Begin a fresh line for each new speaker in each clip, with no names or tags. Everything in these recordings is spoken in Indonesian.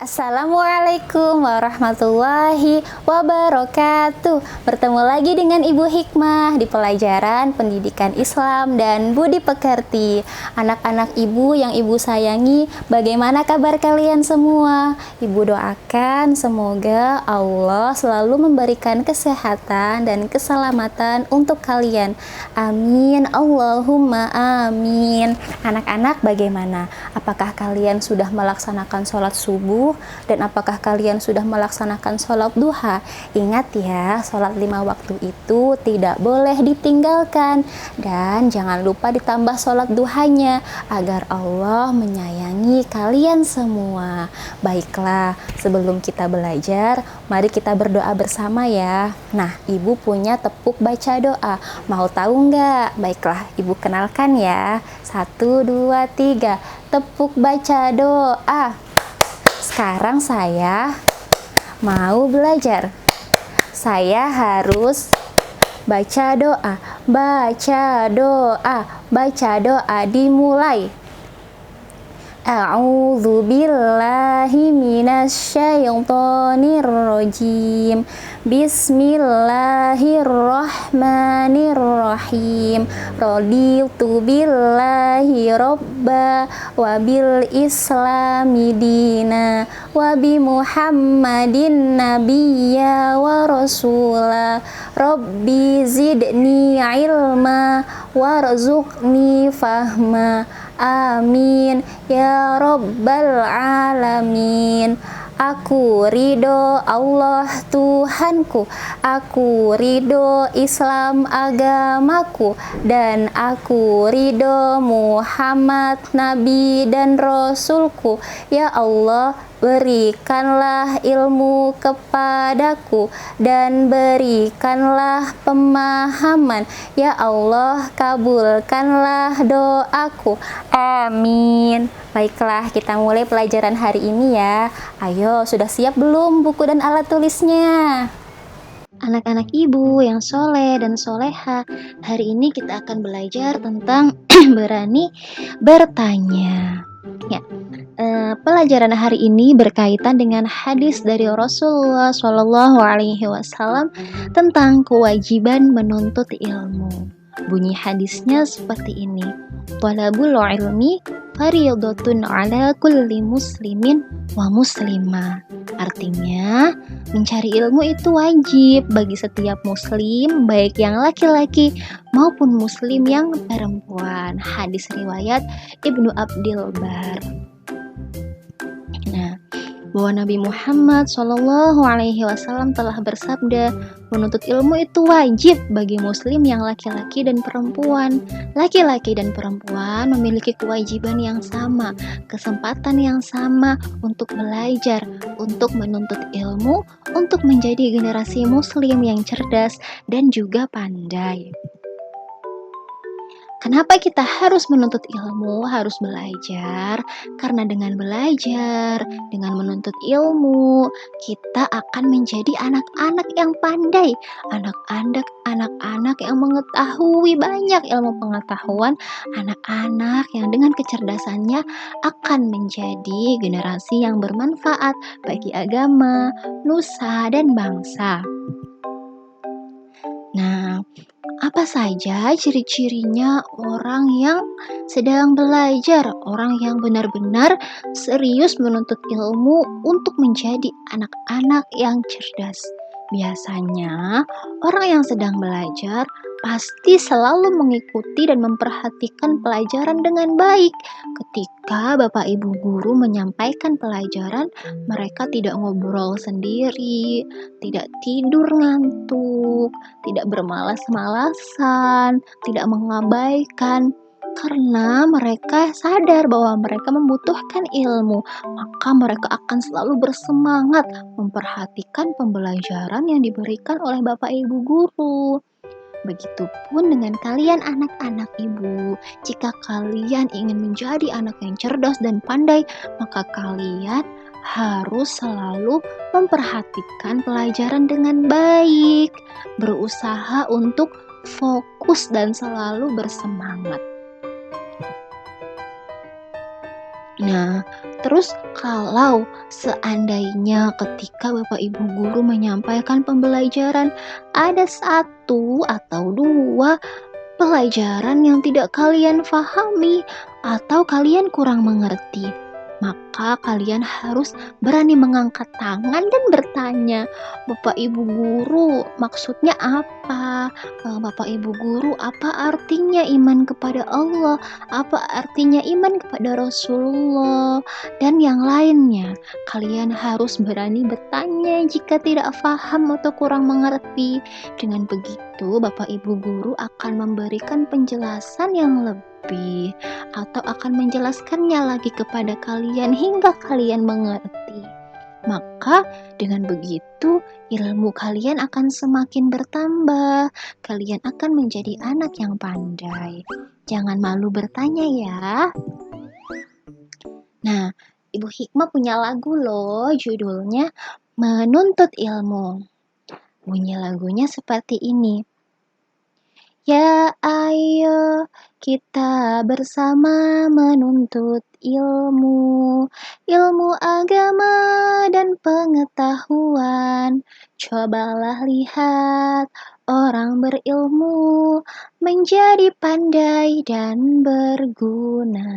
Assalamualaikum warahmatullahi wabarakatuh. Bertemu lagi dengan Ibu Hikmah di pelajaran Pendidikan Islam dan Budi Pekerti. Anak-anak Ibu yang Ibu sayangi, bagaimana kabar kalian semua? Ibu doakan semoga Allah selalu memberikan kesehatan dan keselamatan untuk kalian. Amin, Allahumma amin. Anak-anak bagaimana? Apakah kalian sudah melaksanakan sholat subuh? Dan apakah kalian sudah melaksanakan sholat duha? Ingat ya, sholat 5 waktu itu tidak boleh ditinggalkan. Dan jangan lupa ditambah sholat duhanya agar Allah menyayangi kalian semua. Baiklah, sebelum kita belajar, mari kita berdoa bersama ya. Nah, Ibu punya tepuk baca doa. Mau tahu nggak? Baiklah, Ibu kenalkan ya. 1, 2, 3. Tepuk baca doa. Sekarang saya mau belajar. Saya harus baca doa. Baca doa. Baca doa dimulai. A'udzu billahi minasyaitonir rajim. Bismillahirrahmanirrahim. Raditu billahi robba wa bil islami dina wa bi Muhammadin nabiyya wa rasula. Rabbi zidni ilma warzuqni fahma. Amin ya rabbal alamin. Aku ridho Allah Tuhanku, aku ridho Islam agamaku, dan aku ridho Muhammad Nabi dan Rasulku. Ya Allah, berikanlah ilmu kepadaku dan berikanlah pemahaman. Ya Allah, kabulkanlah doaku. Amin. Baiklah, kita mulai pelajaran hari ini ya. Ayo, sudah siap belum buku dan alat tulisnya? Anak-anak Ibu yang soleh dan soleha, hari ini kita akan belajar tentang berani bertanya. Ya, pelajaran hari ini berkaitan dengan hadis dari Rasulullah SAW tentang kewajiban menuntut ilmu. Bunyi hadisnya seperti ini: Talabul ilmi fardhatun ala kulli muslimin wa muslimah. Artinya, mencari ilmu itu wajib bagi setiap muslim, baik yang laki-laki maupun muslim yang perempuan. Hadis riwayat Ibnu Abdil Bar. Nah, bahwa Nabi Muhammad SAW telah bersabda, menuntut ilmu itu wajib bagi muslim yang laki-laki dan perempuan. Laki-laki dan perempuan memiliki kewajiban yang sama, kesempatan yang sama untuk belajar, untuk menuntut ilmu, untuk menjadi generasi muslim yang cerdas dan juga pandai. Kenapa kita harus menuntut ilmu, harus belajar? Karena dengan belajar, dengan menuntut ilmu, kita akan menjadi anak-anak yang pandai, anak-anak yang mengetahui banyak ilmu pengetahuan, anak-anak yang dengan kecerdasannya akan menjadi generasi yang bermanfaat bagi agama, nusa, dan bangsa. Nah, apa saja ciri-cirinya orang yang sedang belajar, orang yang benar-benar serius menuntut ilmu untuk menjadi anak-anak yang cerdas? Biasanya, orang yang sedang belajar pasti selalu mengikuti dan memperhatikan pelajaran dengan baik. Ketika Bapak Ibu guru menyampaikan pelajaran, mereka tidak ngobrol sendiri, tidak tidur ngantuk, tidak bermalas-malasan, tidak mengabaikan, karena mereka sadar bahwa mereka membutuhkan ilmu, maka mereka akan selalu bersemangat memperhatikan pembelajaran yang diberikan oleh Bapak Ibu guru. Begitupun dengan kalian anak-anak Ibu. Jika kalian ingin menjadi anak yang cerdas dan pandai, maka kalian harus selalu memperhatikan pelajaran dengan baik, berusaha untuk fokus dan selalu bersemangat.
Nah, terus kalau seandainya ketika Bapak Ibu guru menyampaikan pembelajaran, ada satu atau dua pelajaran yang tidak kalian pahami atau kalian kurang mengerti, maka kalian harus berani mengangkat tangan dan bertanya, Bapak Ibu guru, maksudnya apa? Bapak Ibu guru, apa artinya iman kepada Allah? Apa artinya iman kepada Rasulullah? Dan yang lainnya, kalian harus berani bertanya jika tidak paham atau kurang mengerti. Dengan begitu, Bapak Ibu guru akan memberikan penjelasan yang lebih atau akan menjelaskannya lagi kepada kalian hingga kalian mengerti. Maka dengan begitu ilmu kalian akan semakin bertambah. Kalian akan menjadi anak yang pandai. Jangan malu bertanya ya. Nah, Ibu Hikmah punya lagu loh, judulnya Menuntut Ilmu. Bunyi lagunya seperti ini. Ya ayo kita bersama menuntut ilmu, ilmu agama dan pengetahuan. Cobalah lihat orang berilmu menjadi pandai dan berguna.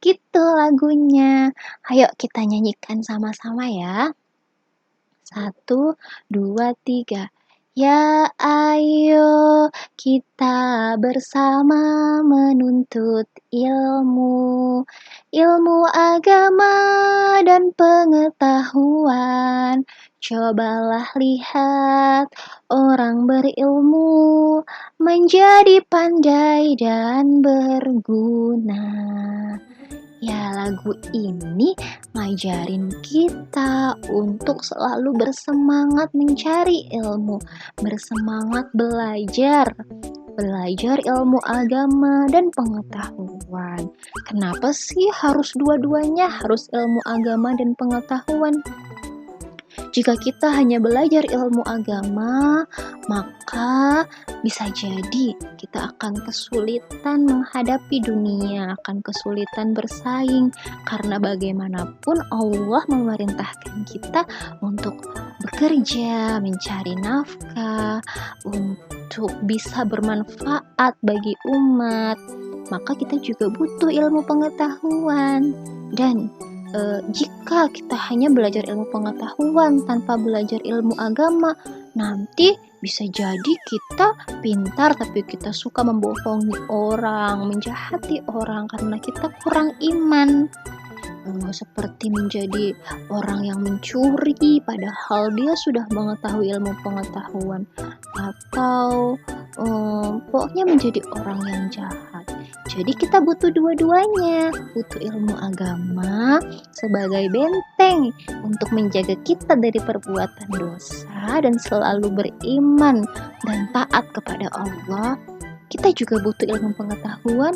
Gitu lagunya. Ayo kita nyanyikan sama-sama ya. 1, 2, 3. Ya ayo kita bersama menuntut ilmu, ilmu agama dan pengetahuan. Cobalah lihat orang berilmu menjadi pandai dan berguna. Ya, lagu ini ngajarin kita untuk selalu bersemangat mencari ilmu, bersemangat belajar ilmu agama dan pengetahuan. Kenapa sih harus dua-duanya, harus ilmu agama dan pengetahuan? Jika kita hanya belajar ilmu agama, maka bisa jadi kita akan kesulitan menghadapi dunia, akan kesulitan bersaing, karena bagaimanapun Allah memerintahkan kita untuk bekerja, mencari nafkah, untuk bisa bermanfaat bagi umat. Maka kita juga butuh ilmu pengetahuan. Dan jika kita hanya belajar ilmu pengetahuan tanpa belajar ilmu agama, nanti bisa jadi kita pintar tapi kita suka membohongi orang, menjahati orang karena kita kurang iman. Seperti menjadi orang yang mencuri padahal dia sudah mengetahui ilmu pengetahuan, atau pokoknya menjadi orang yang jahat. Jadi kita butuh dua-duanya, butuh ilmu agama sebagai benteng untuk menjaga kita dari perbuatan dosa dan selalu beriman dan taat kepada Allah. Kita juga butuh ilmu pengetahuan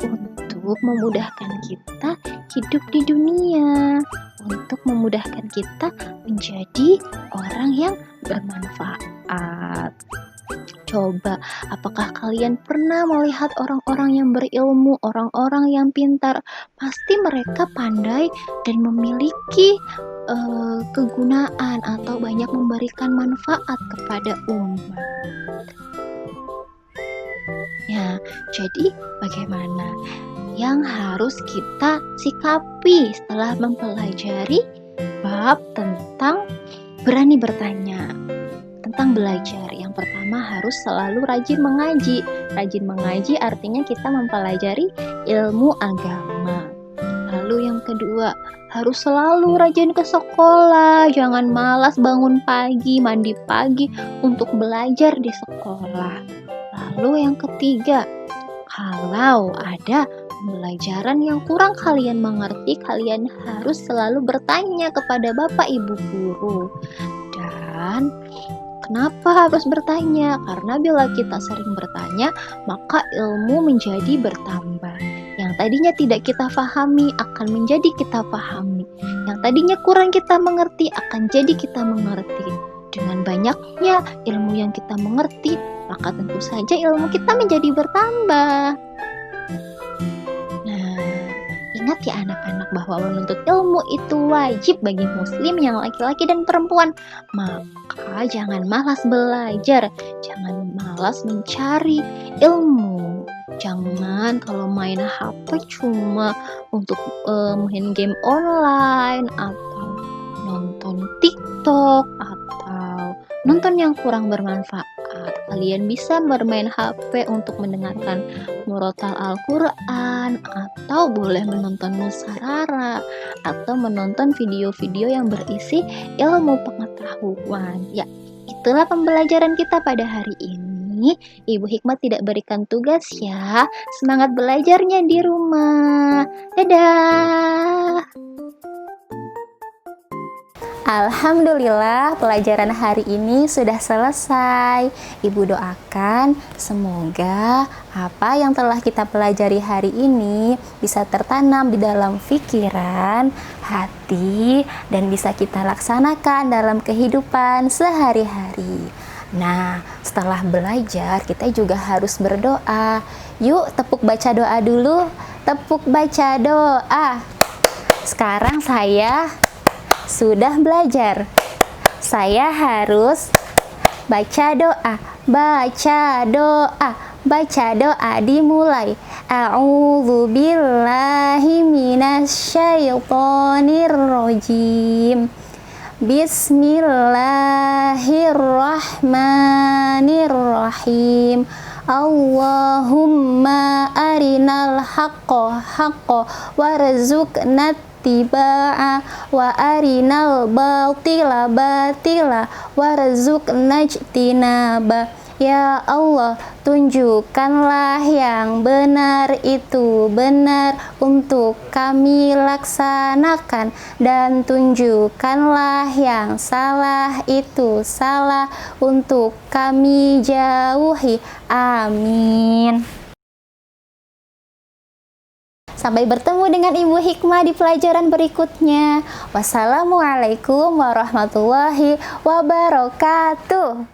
untuk memudahkan kita hidup di dunia, untuk memudahkan kita menjadi orang yang bermanfaat. Coba, apakah kalian pernah melihat orang-orang yang berilmu, orang-orang yang pintar? Pasti mereka pandai dan memiliki kegunaan atau banyak memberikan manfaat kepada umat. Ya, jadi bagaimana yang harus kita sikapi setelah mempelajari bab tentang berani bertanya, tentang belajar? Yang pertama, harus selalu rajin mengaji. Rajin mengaji artinya kita mempelajari ilmu agama. Lalu yang kedua, harus selalu rajin ke sekolah. Jangan malas bangun pagi, mandi pagi untuk belajar di sekolah. Lalu yang ketiga, kalau ada pembelajaran yang kurang kalian mengerti, kalian harus selalu bertanya kepada Bapak Ibu guru. Dan kenapa harus bertanya? Karena bila kita sering bertanya, maka ilmu menjadi bertambah. Yang tadinya tidak kita pahami akan menjadi kita pahami. Yang tadinya kurang kita mengerti akan jadi kita mengerti. Dengan banyaknya ilmu yang kita mengerti, maka tentu saja ilmu kita menjadi bertambah. Nah, Ingat ya anak-anak bahwa menuntut ilmu itu wajib bagi muslim yang laki-laki dan perempuan. Maka jangan malas belajar, jangan malas mencari ilmu. Jangan kalau main HP cuma untuk main game online atau nonton TikTok atau nonton yang kurang bermanfaat. Kalian bisa bermain HP untuk mendengarkan murotal Al-Quran, atau boleh menonton musarara, atau menonton video-video yang berisi ilmu pengetahuan. Ya, itulah pembelajaran kita pada hari ini. Ibu Hikmah tidak berikan tugas ya. Semangat belajarnya di rumah. Dadah.
Alhamdulillah, pelajaran hari ini sudah selesai. Ibu doakan semoga apa yang telah kita pelajari hari ini bisa tertanam di dalam pikiran, hati, dan bisa kita laksanakan dalam kehidupan sehari-hari. Nah, setelah belajar kita juga harus berdoa. Yuk, tepuk baca doa dulu. Tepuk baca doa. Sekarang saya sudah belajar. Saya harus baca doa. Baca doa. Baca doa dimulai. A'udzu billahi minasyaitonir rajim. Bismillahirrahmanirrahim. Allahumma arinal haqqo haqqo warzuqna tiba'a wa arinal batila batila warzuqna ijtinaba. Ya Allah, tunjukkanlah yang benar itu benar untuk kami laksanakan, dan tunjukkanlah yang salah itu salah untuk kami jauhi. Amin. Sampai bertemu dengan Ibu Hikmah di pelajaran berikutnya. Wassalamualaikum warahmatullahi wabarakatuh.